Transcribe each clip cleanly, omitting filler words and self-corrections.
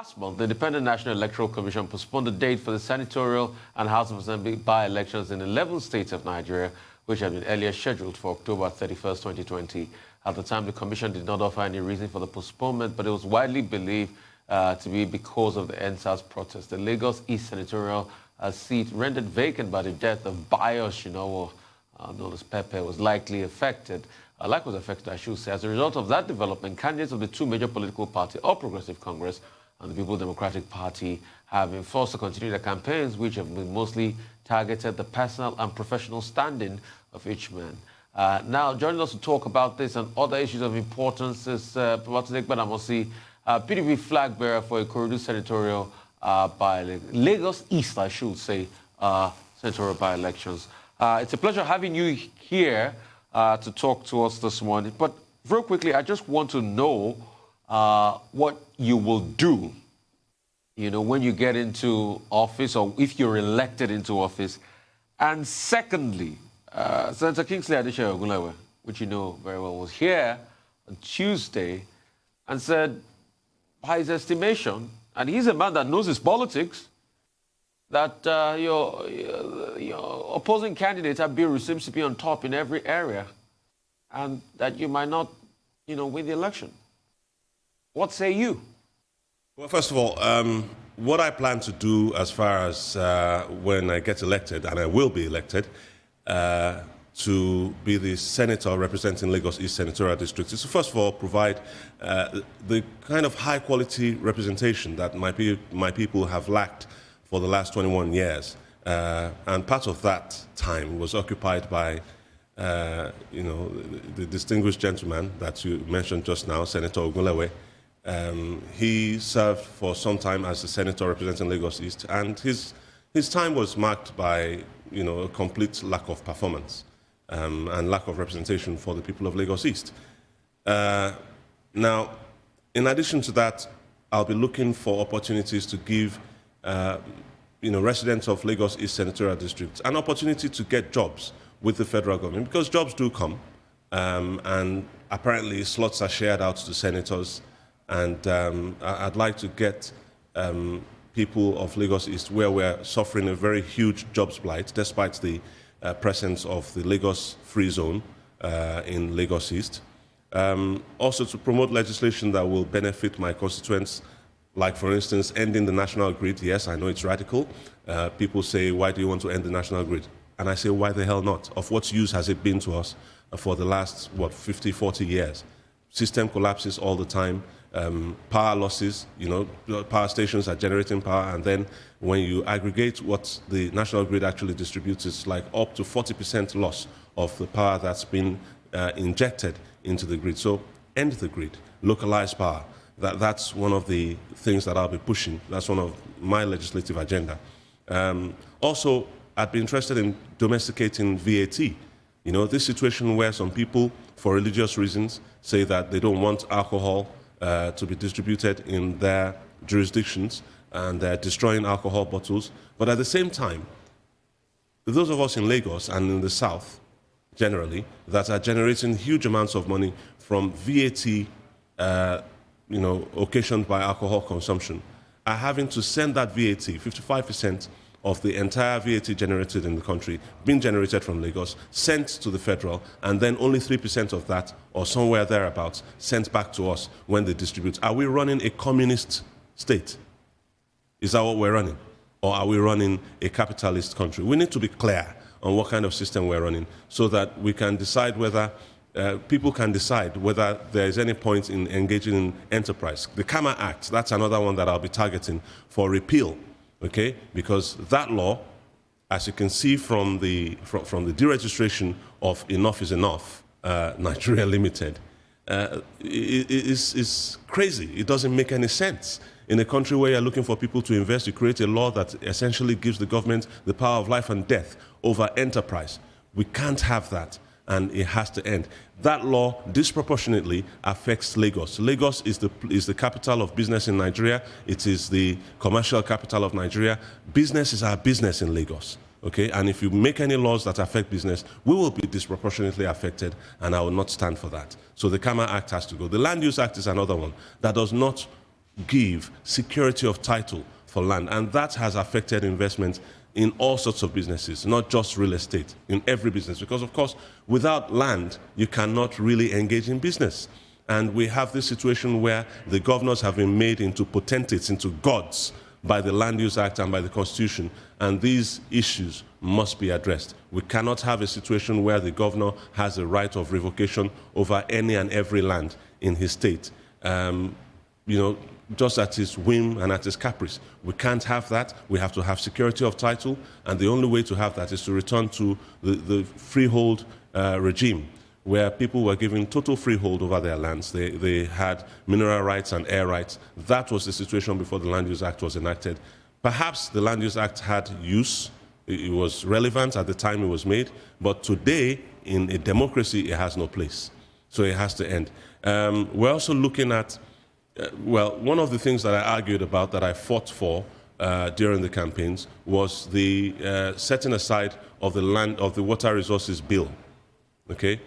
Last month, the Independent National Electoral Commission postponed the date for the Senatorial and House of Assembly by-elections in 11 states of Nigeria, which had been earlier scheduled for October 31st, 2020. At the time, the Commission did not offer any reason for the postponement, but it was widely believed to be because of the NSAS protest. The Lagos East Senatorial seat rendered vacant by the death of Bayo Shinowo, known as Pepe, was likely affected. Was affected, I should say. As a result of that development, candidates of the two major political parties, All Progressive Congress and the People's Democratic Party, have been forced to continue their campaigns, which have been mostly targeted the personal and professional standing of each man. Now, joining us to talk about this and other issues of importance is Babatunde Gbadamosi, PDP flag bearer for a Ikorodu Senatorial by Lagos East, I should say, Senatorial by-elections. It's a pleasure having you here to talk to us this morning. But real quickly, I just want to know what you will do, when you get into office or if you're elected into office. And secondly, Senator Kingsley Adesina, which you know very well, was here on Tuesday and said, by his estimation, and he's a man that knows his politics, that your opposing candidate seems to be on top in every area, and that you might not, win the election. What say you? Well, first of all, what I plan to do as far as when I get elected, and I will be elected, to be the senator representing Lagos East Senatorial District is to, first of all, provide the kind of high-quality representation that my people have lacked for the last 21 years. And part of that time was occupied by, the distinguished gentleman that you mentioned just now, Senator Ogunlewe. He served for some time as the senator representing Lagos East, and his time was marked by, a complete lack of performance and lack of representation for the people of Lagos East. Now, in addition to that, I'll be looking for opportunities to give residents of Lagos East Senatorial District an opportunity to get jobs with the federal government, because jobs do come, and apparently slots are shared out to senators, and I'd like to get people of Lagos East, where we're suffering a very huge jobs blight, despite the presence of the Lagos Free Zone in Lagos East. Also to promote legislation that will benefit my constituents, like, for instance, ending the national grid. Yes, I know it's radical. People say, why do you want to end the national grid? And I say, why the hell not? Of what use has it been to us for the last, 50, 40 years? System collapses all the time. Power losses, power stations are generating power, and then when you aggregate what the national grid actually distributes, it's like up to 40% loss of the power that's been injected into the grid. So end the grid, localize power. That's one of the things that I'll be pushing. That's one of my legislative agenda. Also, I'd be interested in domesticating VAT. This situation where some people, for religious reasons, say that they don't want alcohol to be distributed in their jurisdictions, and they're destroying alcohol bottles. But at the same time, those of us in Lagos and in the South, generally, that are generating huge amounts of money from VAT, occasioned by alcohol consumption, are having to send that VAT, 55% of the entire VAT generated in the country, being generated from Lagos, sent to the federal, and then only 3% of that, or somewhere thereabouts, sent back to us when they distribute. Are we running a communist state? Is that what we're running? Or are we running a capitalist country? We need to be clear on what kind of system we're running, so that we can decide whether people can decide whether there is any point in engaging in enterprise. The KAMA Act, that's another one that I'll be targeting for repeal. Okay, because that law, as you can see from the deregistration of Enough is Enough, Nigeria Limited, is crazy. It doesn't make any sense. In a country where you're looking for people to invest, you create a law that essentially gives the government the power of life and death over enterprise. We can't have that, and it has to end. That law disproportionately affects Lagos. Lagos is the capital of business in Nigeria. It is the commercial capital of Nigeria. Business is our business in Lagos. Okay, and if you make any laws that affect business, we will be disproportionately affected, and I will not stand for that. So the KAMA Act has to go. The Land Use Act is another one that does not give security of title for land, and that has affected investment in all sorts of businesses, not just real estate, in every business. Because, of course, without land, you cannot really engage in business. And we have this situation where the governors have been made into potentates, into gods, by the Land Use Act and by the Constitution, and these issues must be addressed. We cannot have a situation where the governor has a right of revocation over any and every land in his state, just at his whim and at his caprice. We can't have that. We have to have security of title, and the only way to have that is to return to the freehold regime, where people were given total freehold over their lands. They had mineral rights and air rights. That was the situation before the Land Use Act was enacted. Perhaps the Land Use Act had use. It was relevant at the time it was made, but today, in a democracy, it has no place. So it has to end. We're also looking at, one of the things that I argued about, that I fought for during the campaigns, was the setting aside of the Water Resources Bill. Okay?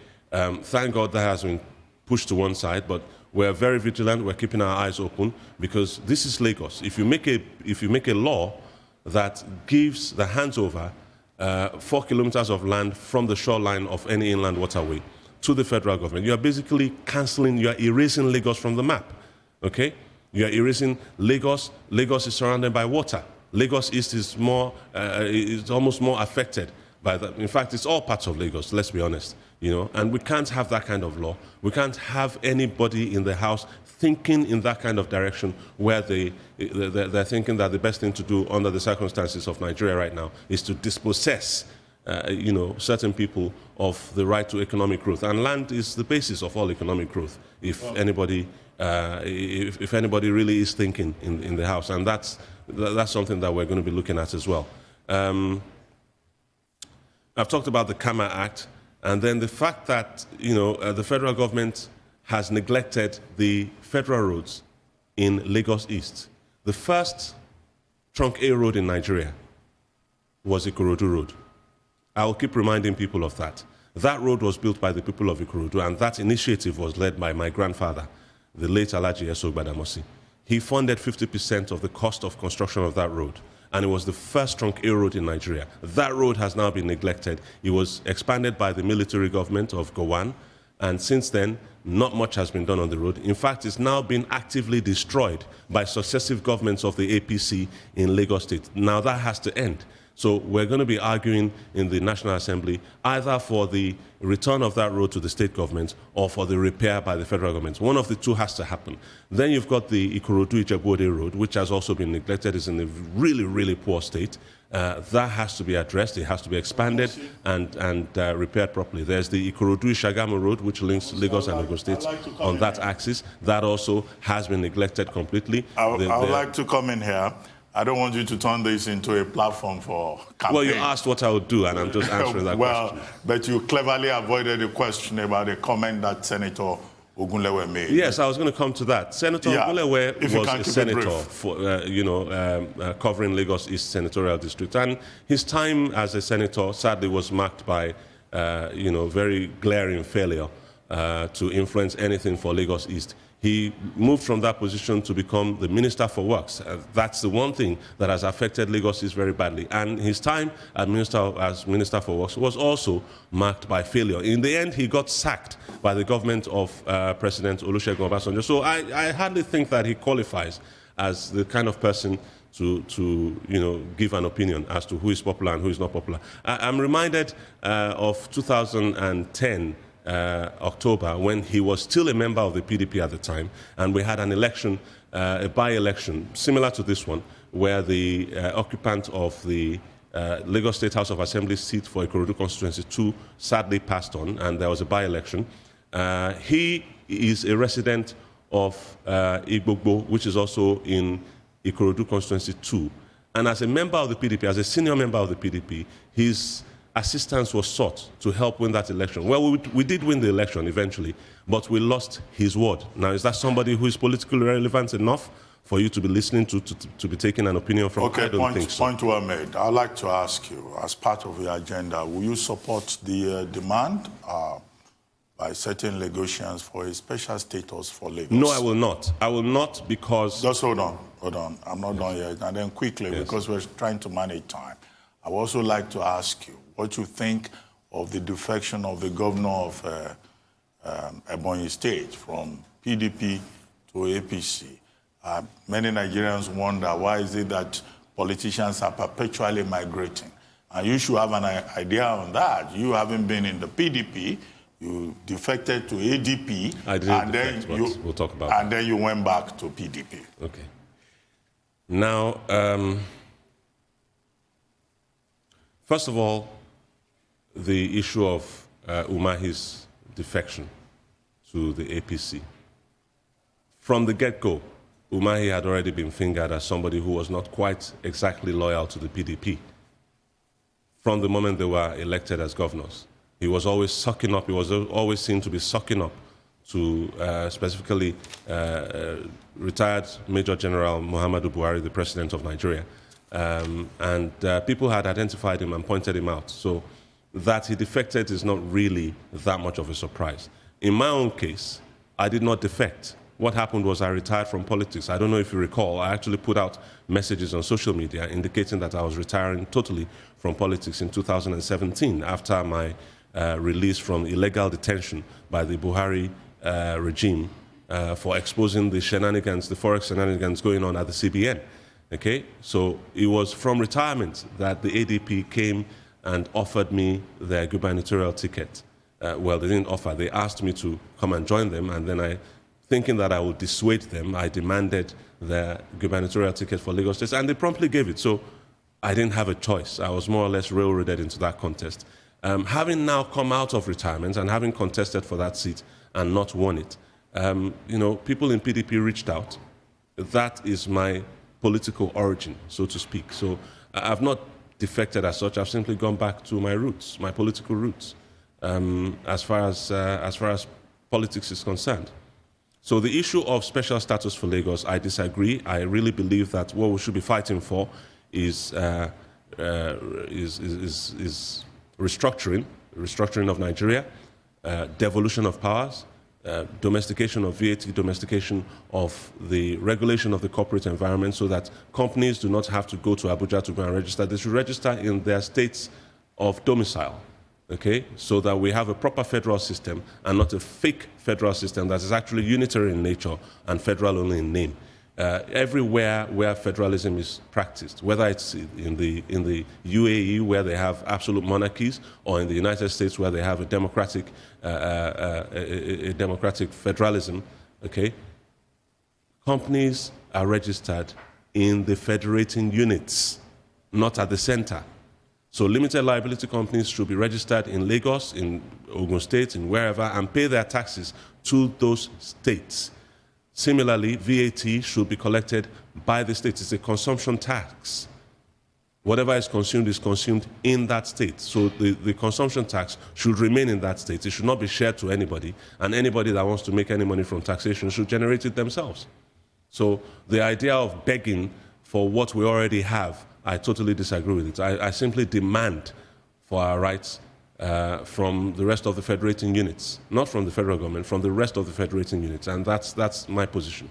Thank God that has been pushed to one side, but we're very vigilant. We're keeping our eyes open, because this is Lagos. If you make a law that hands over 4 kilometers of land from the shoreline of any inland waterway to the federal government, you are basically you are erasing Lagos from the map. Okay? You are erasing Lagos. Lagos is surrounded by water. Lagos East is almost more affected by that. In fact, it's all parts of Lagos, let's be honest. And we can't have that kind of law. We can't have anybody in the House thinking in that kind of direction, where they're thinking that the best thing to do under the circumstances of Nigeria right now is to dispossess certain people of the right to economic growth. And land is the basis of all economic growth, if anybody really is thinking in the House. And that's something that we're going to be looking at as well. I've talked about the KAMA Act, and then the fact that the federal government has neglected the federal roads in Lagos East. The first Trunk A road in Nigeria was Ikorodu Road. I will keep reminding people of that. That road was built by the people of Ikorodu, and that initiative was led by my grandfather, the late Alhaji Gbadamosi. He funded 50% of the cost of construction of that road, and it was the first Trunk A road in Nigeria. That road has now been neglected. It was expanded by the military government of Gowon, and since then, not much has been done on the road. In fact, it's now been actively destroyed by successive governments of the APC in Lagos State. Now that has to end. So we're going to be arguing in the National Assembly either for the return of that road to the state government or for the repair by the federal government. One of the two has to happen. Then you've got the Ikorodu-Ijebu-Ode road, which has also been neglected. It's in a really, really poor state. That has to be addressed. It has to be expanded and repaired properly. There's the Ikorodu-Shagamu road, which links Lagos and Ogun State on that axis. That also has been neglected completely. I would like to come in here. I don't want you to turn this into a platform for campaign. Well, you asked what I would do, and I'm just answering that question. But you cleverly avoided the question about the comment that Senator Ogunlewe made. Yes, I was going to come to that. Senator Ogunlewe was a senator for, covering Lagos East Senatorial District. And his time as a senator, sadly, was marked by, very glaring failure to influence anything for Lagos East. He moved from that position to become the Minister for Works. That's the one thing that has affected Lagos East very badly. And his time as Minister for Works was also marked by failure. In the end, he got sacked by the government of President Olusegun Obasanjo. So I hardly think that he qualifies as the kind of person to give an opinion as to who is popular and who is not popular. I'm reminded of 2010, October, when he was still a member of the PDP at the time, and we had an election, a by-election, similar to this one, where the occupant of the Lagos State House of Assembly seat for Ikorodu Constituency 2 sadly passed on, and there was a by-election. He is a resident of Igbogbo, which is also in Ikorodu Constituency 2. And as a member of the PDP, as a senior member of the PDP, his assistance was sought to help win that election. Well, we did win the election eventually, but we lost his word. Now, is that somebody who is politically relevant enough for you to be listening to be taking an opinion from? Okay, I don't think so. Point well made. I'd like to ask you, as part of your agenda, will you support the demand by certain Lagosians for a special status for Lagos? No, I will not. I will not because... Just hold on. I'm not done yet. And then quickly, because we're trying to manage time, I would also like to ask you what you think of the defection of the governor of Ebonyi State from PDP to APC. Many Nigerians wonder, why is it that politicians are perpetually migrating? And you should have an idea on that. You haven't been in the PDP, you defected to ADP. I didn't defect, but we'll talk about that. And then you went back to PDP. Okay. Now, first of all, the issue of Umahi's defection to the APC. From the get-go, Umahi had already been fingered as somebody who was not quite exactly loyal to the PDP. From the moment they were elected as governors, he was always sucking up, he was always seen to be sucking up to specifically retired Major General Muhammadu Buhari, the president of Nigeria. People had identified him and pointed him out. So that he defected is not really that much of a surprise. In my own case, I did not defect. What happened was I retired from politics. I don't know if you recall, I actually put out messages on social media indicating that I was retiring totally from politics in 2017 after my release from illegal detention by the Buhari regime for exposing the shenanigans, the forex shenanigans going on at the CBN. Okay, so it was from retirement that the ADP came and offered me their gubernatorial ticket. Well, they didn't offer, they asked me to come and join them, and then thinking that I would dissuade them, I demanded the gubernatorial ticket for Lagos State, and they promptly gave it. So I didn't have a choice. I was more or less railroaded into that contest. Having now come out of retirement and having contested for that seat and not won it, people in PDP reached out. That is my political origin, so to speak. So I've not defected as such. I've simply gone back to my roots, my political roots, as far as politics is concerned. So the issue of special status for Lagos, I disagree. I really believe that what we should be fighting for is restructuring of Nigeria, devolution of powers, domestication of VAT, domestication of the regulation of the corporate environment so that companies do not have to go to Abuja to go and register. They should register in their states of domicile, okay, so that we have a proper federal system and not a fake federal system that is actually unitary in nature and federal only in name. Everywhere where federalism is practiced, whether it's in the UAE where they have absolute monarchies, or in the United States where they have a democratic federalism, okay, companies are registered in the federating units, not at the center. So limited liability companies should be registered in Lagos, in Ogun State, in wherever, and pay their taxes to those states. Similarly, VAT should be collected by the state. It's a consumption tax. Whatever is consumed in that state. So the consumption tax should remain in that state. It should not be shared to anybody, and anybody that wants to make any money from taxation should generate it themselves. So the idea of begging for what we already have, I totally disagree with it. I simply demand for our rights from the rest of the federating units, not from the federal government, from the rest of the federating units, and that's my position.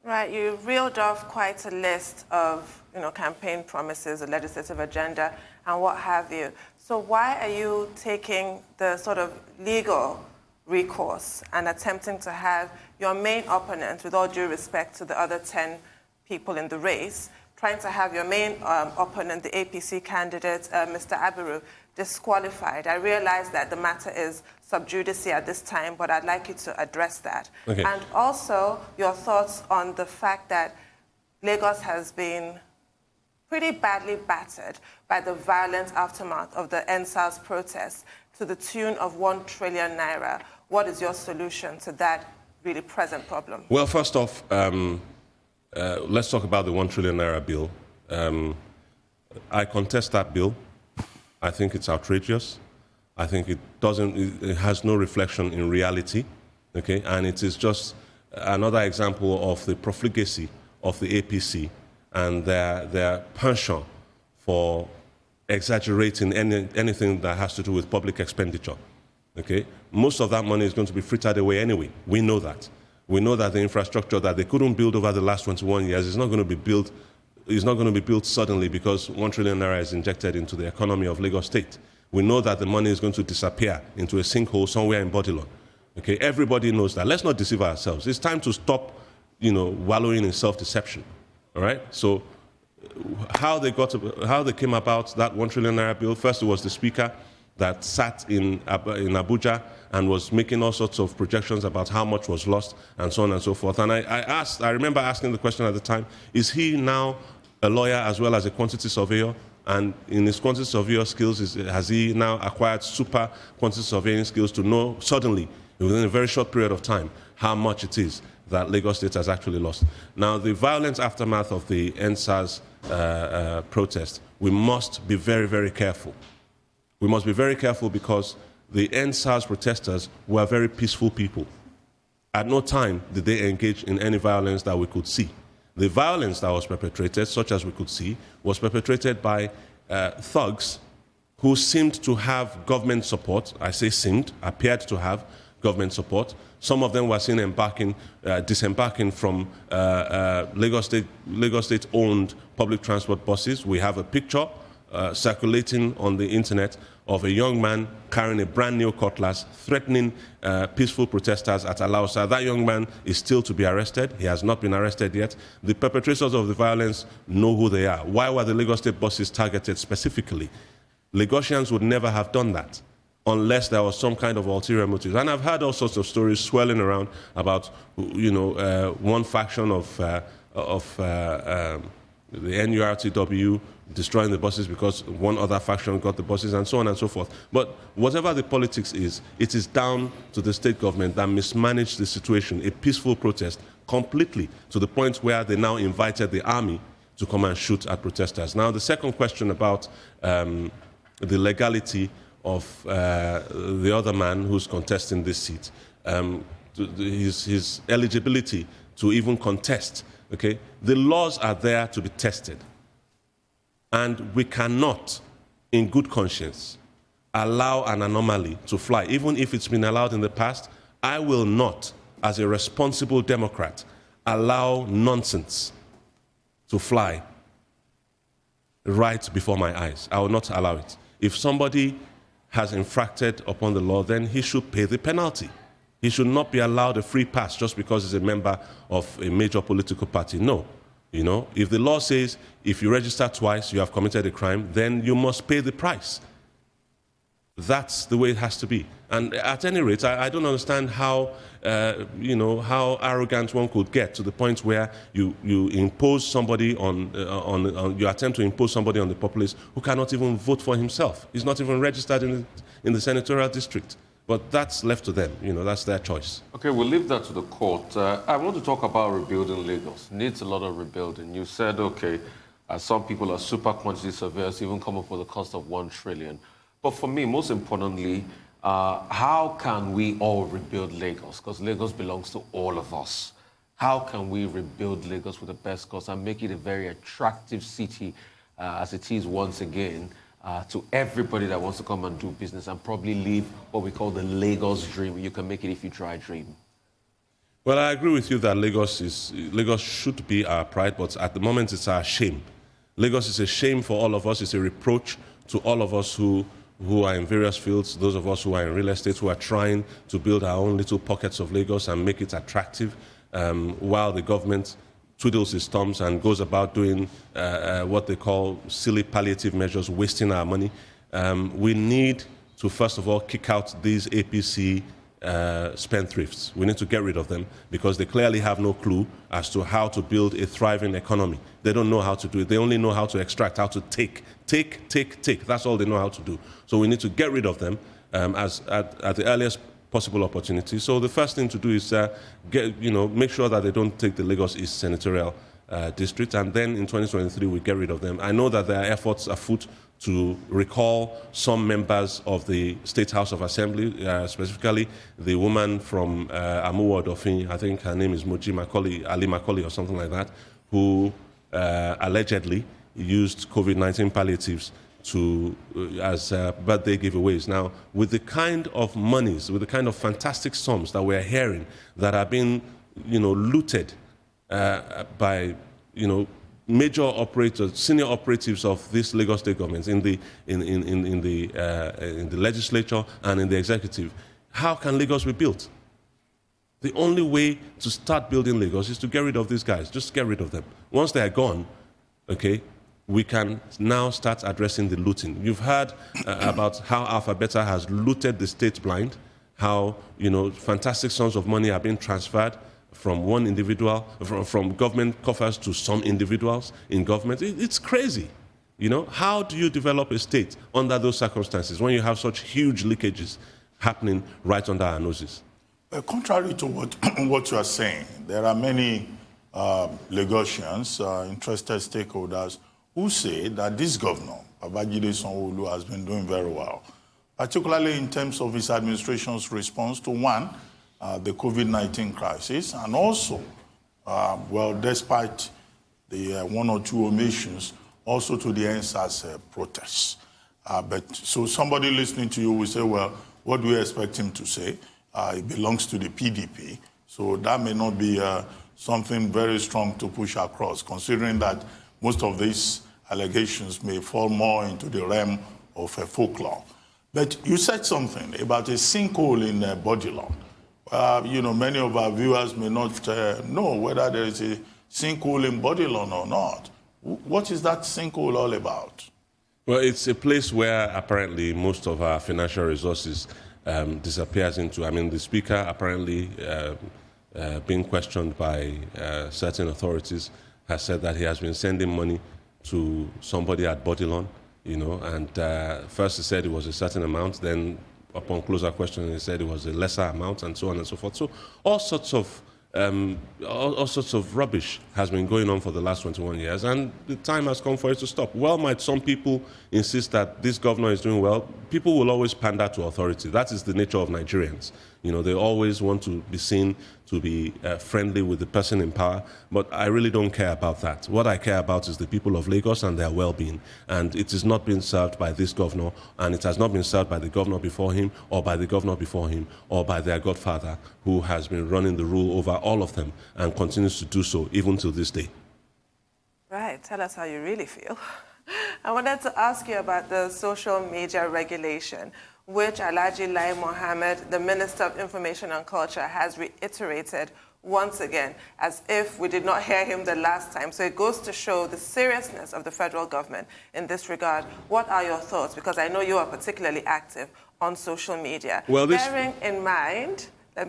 Right, you reeled off quite a list of campaign promises, a legislative agenda, and what have you. So why are you taking the sort of legal recourse and attempting to have your main opponent, with all due respect to the other 10 people in the race, trying to have your main opponent, the APC candidate, Mr. Abiru, disqualified? I realize that the matter is sub judice at this time, but I'd like you to address that. Okay. And also your thoughts on the fact that Lagos has been pretty badly battered by the violent aftermath of the NSAS protests to the tune of 1 trillion naira. What is your solution to that really present problem? Well, first off, let's talk about the 1 trillion naira bill. I contest that bill. I think it's outrageous. I think it has no reflection in reality, okay? And it is just another example of the profligacy of the APC and their penchant for exaggerating anything that has to do with public expenditure, okay, most of that money is going to be frittered away anyway. We know that. We know that the infrastructure that they couldn't build over the last 21 years is not going to be built. Is not going to be built suddenly because 1 trillion naira is injected into the economy of Lagos State. We know that the money is going to disappear into a sinkhole somewhere in Bodilon. Okay, everybody knows that. Let's not deceive ourselves. It's time to stop, wallowing in self-deception. All right. So, how they came about that 1 trillion naira bill? First, it was the speaker that sat in Abuja and was making all sorts of projections about how much was lost and so on and so forth. And I remember asking the question at the time: is he now a lawyer as well as a quantity surveyor? And in his quantity surveyor skills, has he now acquired super quantity surveying skills to know suddenly, within a very short period of time, how much it is that Lagos State has actually lost? Now, the violent aftermath of the NSAS protest, we must be very, very careful. We must be very careful because the NSAS protesters were very peaceful people. At no time did they engage in any violence that we could see. The violence that was perpetrated, such as we could see, was perpetrated by thugs who seemed to have government support. I say seemed, appeared to have government support. Some of them were seen disembarking from Lagos State-owned public transport buses. We have a picture circulating on the internet of a young man carrying a brand new cutlass, threatening peaceful protesters at Alausa. That young man is still to be arrested. He has not been arrested yet. The perpetrators of the violence know who they are. Why were the Lagos State buses targeted specifically? Lagosians would never have done that unless there was some kind of ulterior motive. And I've heard all sorts of stories swirling around about, one faction of the NURTW destroying the buses because one other faction got the buses and so on and so forth. But whatever the politics is, it is down to the state government that mismanaged the situation, a peaceful protest, completely, to the point where they now invited the army to come and shoot at protesters. Now, the second question about the legality of the other man who's contesting this seat, his eligibility to even contest, okay? The laws are there to be tested. And we cannot, in good conscience, allow an anomaly to fly. Even if it's been allowed in the past, I will not, as a responsible Democrat, allow nonsense to fly right before my eyes. I will not allow it. If somebody has infracted upon the law, then he should pay the penalty. He should not be allowed a free pass just because he's a member of a major political party. No. If the law says if you register twice, you have committed a crime, then you must pay the price. That's the way it has to be. And at any rate, I don't understand how, how arrogant one could get to the point where you impose somebody you attempt to impose somebody on the populace who cannot even vote for himself. He's not even registered in the senatorial district. But that's left to them. That's their choice. Okay, we'll leave that to the court. I want to talk about rebuilding Lagos. Needs a lot of rebuilding. You said, okay, some people are super quantity surveyors, even come up with a cost of 1 trillion. But for me, most importantly, how can we all rebuild Lagos? Because Lagos belongs to all of us. How can we rebuild Lagos with the best cost and make it a very attractive city as it is once again? To everybody that wants to come and do business and probably live what we call the Lagos dream. You can make it if you try dream. Well, I agree with you that Lagos should be our pride, but at the moment it's our shame. Lagos is a shame for all of us. It's a reproach to all of us who are in various fields, those of us who are in real estate, who are trying to build our own little pockets of Lagos and make it attractive, while the government twiddles his thumbs and goes about doing what they call silly palliative measures, wasting our money. We need to, first of all, kick out these APC spendthrifts. We need to get rid of them because they clearly have no clue as to how to build a thriving economy. They don't know how to do it. They only know how to extract, how to take. That's all they know how to do. So we need to get rid of them at the earliest possible opportunity. So the first thing to do is make sure that they don't take the Lagos East Senatorial district, and then in 2023 we get rid of them. I know that there are efforts afoot to recall some members of the State House of Assembly, specifically the woman from Amuwo Odofin, I think her name is Ali Macaulay or something like that, who allegedly used COVID-19 palliatives as birthday giveaways. Now, with the kind of monies, with the kind of fantastic sums that we're hearing that are being, looted by, major operators, senior operatives of this Lagos state government in the legislature and in the executive, how can Lagos be built? The only way to start building Lagos is to get rid of these guys. Just get rid of them. Once they are gone, okay, we can now start addressing the looting. You've heard about how Alpha Beta has looted the state blind, how, fantastic sums of money are being transferred from one individual, from government coffers to some individuals in government. It's crazy. How do you develop a state under those circumstances when you have such huge leakages happening right under our noses? Contrary to what you are saying, there are many Lagosians, interested stakeholders, who say that this governor, Babajide Sanwo-Olu, has been doing very well, particularly in terms of his administration's response to, one, the COVID-19 crisis, and also, despite the one or two omissions, also to the NSAS protests. So somebody listening to you will say, well, what do we expect him to say? It belongs to the PDP, so that may not be something very strong to push across, considering that most of these allegations may fall more into the realm of folklore. But you said something about a sinkhole in Bodilon. Many of our viewers may not know whether there is a sinkhole in Bodilon or not. What is that sinkhole all about? Well, it's a place where apparently most of our financial resources disappears into. I mean, the speaker apparently being questioned by certain authorities has said that he has been sending money to somebody at Bodilon, and first he said it was a certain amount, then upon closer questioning he said it was a lesser amount, and so on and so forth. So all sorts of rubbish has been going on for the last 21 years, and the time has come for it to stop. Well, might some people insist that this governor is doing well? People will always pander to authority. That is the nature of Nigerians. They always want to be seen to be friendly with the person in power, but I really don't care about that. What I care about is the people of Lagos and their well-being, and it is not being served by this governor, and it has not been served by the governor before him, or by the governor before him, or by their godfather, who has been running the rule over all of them and continues to do so even to this day. Right, tell us how you really feel. I wanted to ask you about the social media regulation, which Alhaji Lai Mohammed, the Minister of Information and Culture, has reiterated once again, as if we did not hear him the last time. So it goes to show the seriousness of the federal government in this regard. What are your thoughts? Because I know you are particularly active on social media. Well, bearing in mind,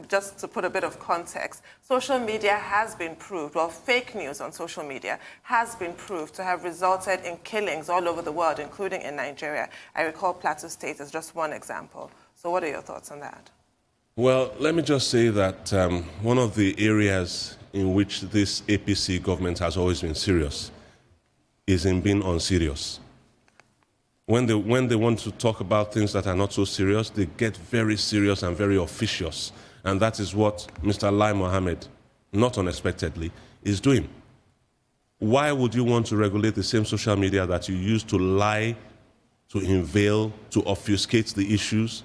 just to put a bit of context, social media has been proved, well, fake news on social media has been proved to have resulted in killings all over the world, including in Nigeria. I recall Plateau State as just one example. So what are your thoughts on that? Well, let me just say that one of the areas in which this APC government has always been serious is in being unserious. When they want to talk about things that are not so serious, they get very serious and very officious. And that is what Mr. Lai Mohammed, not unexpectedly, is doing. Why would you want to regulate the same social media that you use to lie, to unveil, to obfuscate the issues,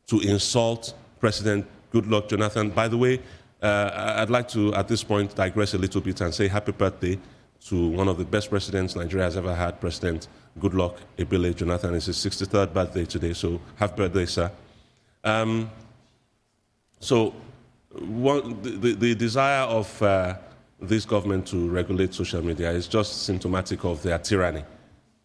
to insult President Goodluck Jonathan? By the way, I'd like to, at this point, digress a little bit and say happy birthday to one of the best presidents Nigeria has ever had, President Goodluck Ebele Jonathan. It's his 63rd birthday today, so happy birthday, sir. So the desire of this government to regulate social media is just symptomatic of their tyranny.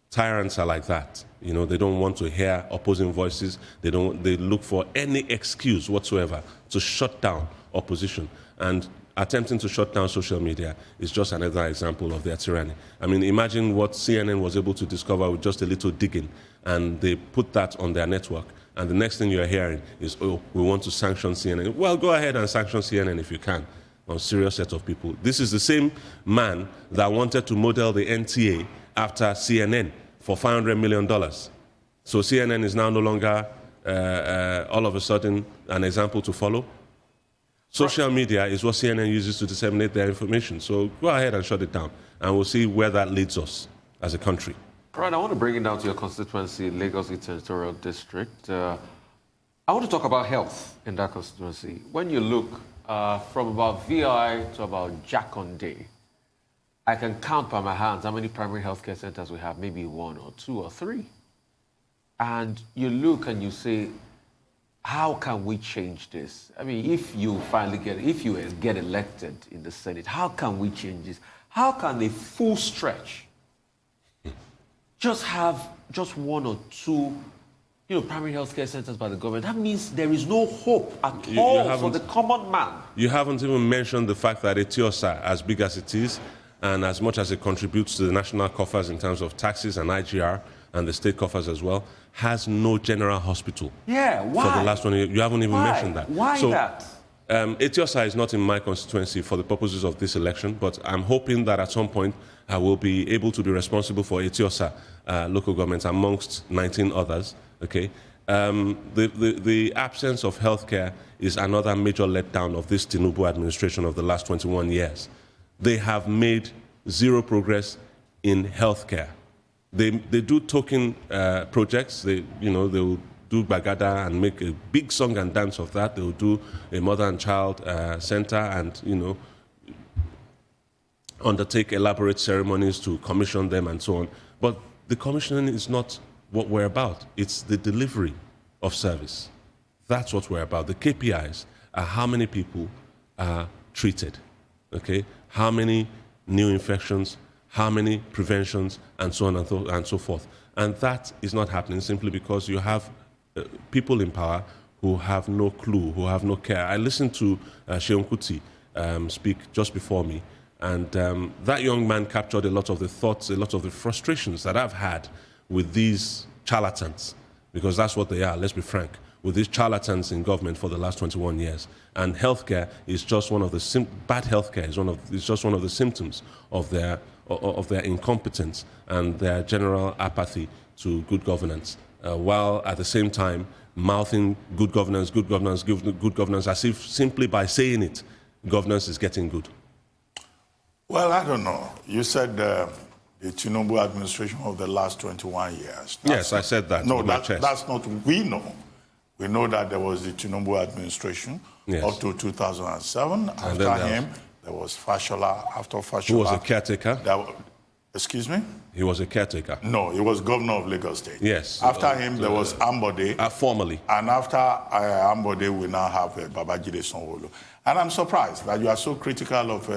Tyrants are like that. They don't want to hear opposing voices. They look for any excuse whatsoever to shut down opposition. And attempting to shut down social media is just another example of their tyranny. I mean, imagine what CNN was able to discover with just a little digging, and they put that on their network. And the next thing you're hearing is, oh, we want to sanction CNN. Well, go ahead and sanction CNN if you can, on a serious set of people. This is the same man that wanted to model the NTA after CNN for $500 million. So CNN is now no longer, all of a sudden, an example to follow. Social media is what CNN uses to disseminate their information. So go ahead and shut it down, and we'll see where that leads us as a country. All right, I want to bring it down to your constituency, Lagos East Senatorial District. I want to talk about health in that constituency. When you look from about VI to about Jakonde, I can count by my hands how many primary healthcare centers we have, maybe 1 or 2 or 3. And you look and you say, how can we change this? I mean, if you get elected in the Senate, how can we change this? How can a full stretch just have just 1 or 2, primary healthcare centers by the government? That means there is no hope at all for the common man. You haven't even mentioned the fact that Etiosa, as big as it is, and as much as it contributes to the national coffers in terms of taxes and IGR, and the state coffers as well, has no general hospital. Yeah, why? For the last 1 year. You haven't even mentioned that. Why that? Etiosa is not in my constituency for the purposes of this election, but I'm hoping that at some point I will be able to be responsible for Etiosa local government amongst 19 others. Okay, the absence of healthcare is another major letdown of this Tinubu administration of the last 21 years. They have made zero progress in healthcare. They do token projects. They'll do Bagada and make a big song and dance of that. They'll do a mother and child center and, undertake elaborate ceremonies to commission them and so on. But the commissioning is not what we're about. It's the delivery of service. That's what we're about. The KPIs are how many people are treated, okay? How many new infections, how many preventions, and so on and so forth. And that is not happening simply because you have people in power who have no clue, who have no care. I listened to Seun Kuti speak just before me, and that young man captured a lot of the thoughts, a lot of the frustrations that I've had with these charlatans, because that's what they are, let's be frank, with these charlatans in government for the last 21 years. And healthcare is just one of the bad healthcare is just one of the symptoms of their incompetence and their general apathy to good governance, while at the same time mouthing good governance, good governance, good governance, as if simply by saying it, governance is getting good. Well, I don't know. You said the Tinubu administration of the last 21 years. Yes, I said that. No, that's not what we know. We know that there was the Tinubu administration up to 2007. After him, there was Fashola. After Fashola, who was a caretaker? Excuse me? He was a caretaker. No, he was governor of Lagos State. Yes. After him, there was Ambode. Formerly. And after Ambode, we now have Babajide Sanwo-Olu. And I'm surprised that you are so critical of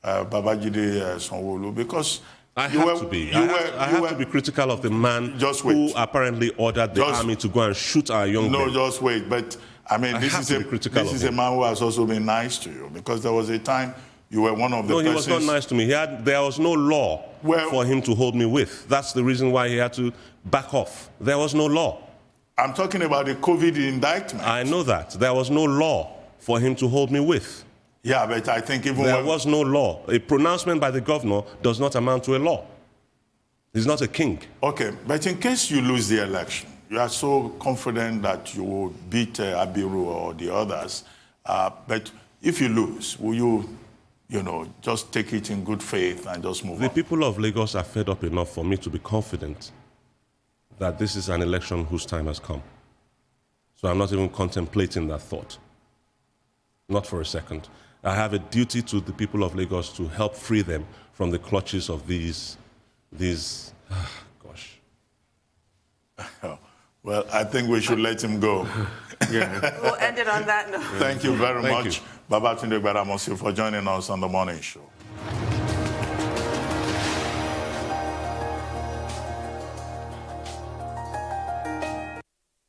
Babajide Sanwo-Olu, because I have to be critical of the man who apparently ordered the army to go and shoot our young men. No, just wait. But I mean, this is a man who has also been nice to you, because there was a time you were one of the persons... No, he was not nice to me. There was no law for him to hold me with. That's the reason why he had to back off. There was no law. I'm talking about the COVID indictment. I know that. There was no law for him to hold me with. Yeah, but I think even there was no law. A pronouncement by the governor does not amount to a law. He's not a king. Okay, but in case you lose the election, you are so confident that you will beat Abiru or the others. But if you lose, will you, just take it in good faith and just move on? The people of Lagos are fed up enough for me to be confident that this is an election whose time has come. So I'm not even contemplating that thought. Not for a second. I have a duty to the people of Lagos to help free them from the clutches of these gosh. Well, I think we should let him go. Yeah. We'll end it on that note. Thank you very much, Babatunde Gbadamosi, for joining us on The Morning Show.